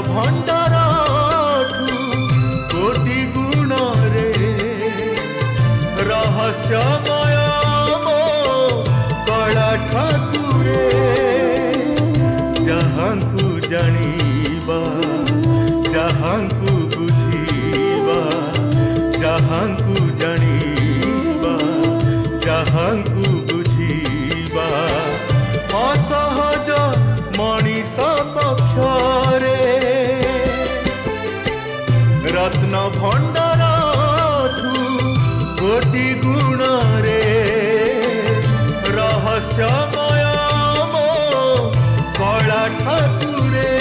भण्डारठु कोटि गुण रे रहस्यमय मो कला ठाकुरे जहाँकु जानिबा जहाँकु बुझिबा जहाँकु जानिबा जहाँकु बुझिबा असहज मनीष पक्षरे रत्न भण्डारठु कोटि गुण रे रहस्यमय मो कला ठाकुरे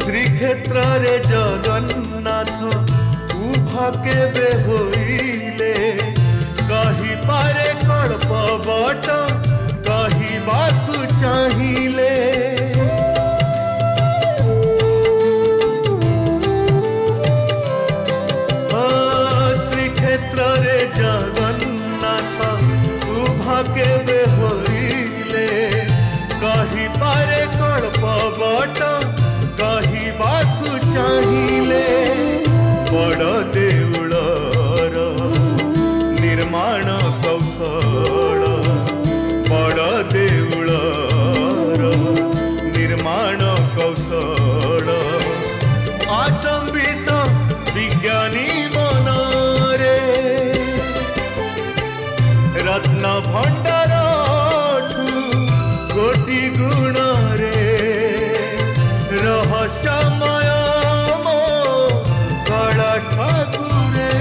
श्रीक्षेत्र रे जगन्नाथ उभा केबे होइले कही पारे कल्प बट कहिबाकु चाहिले श्रीक्षेत्र रे जगन्नाथ उभा केबे होइले कही पारे कल्प बट कहिबाकु चाहिले बड़ देउलर निर्माण कौशल बड़ देउलर निर्माण कौशल आचंबित विज्ञानी मनरे रत्न भण्डारठु कोटि गुण रे रहस्यमय मो कला ठाकुरे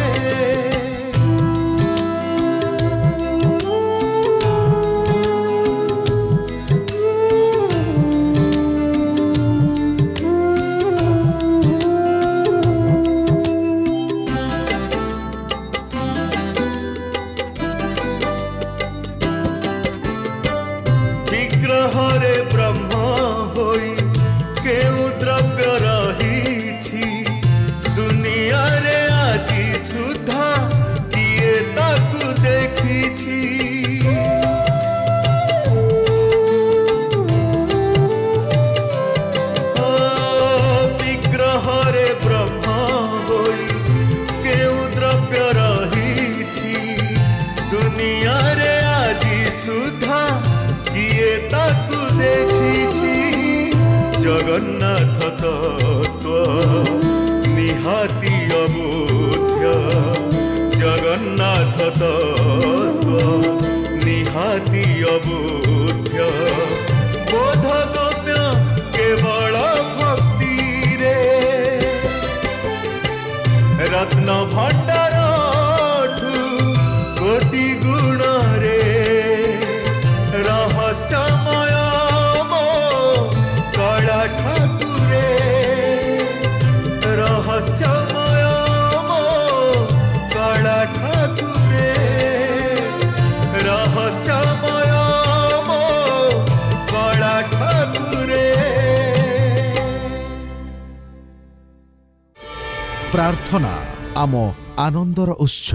विग्रह रे ब्रह्म होई केउ द्रव्य रही दुनिया रे आजी सुधा किए ताकु देखी विग्रह रे ब्रह्म होई केउ द्रव्य रही दुनिया रे आजी सुधा किए ताकु देखी जगन्नाथ तत्व निहाती अबोध्य जगन्नाथ तत्व निहाती अबोध्य बोधगम्य केवल भक्ति रे रत्न भण्डारठु कोटि गुण रे रहस्यमय मो कला ठाकुरे रहस्यमय मो कला ठाकुरे रहस्यमय मो कला ठाकुरे प्रार्थना आम आनंदर उत्स।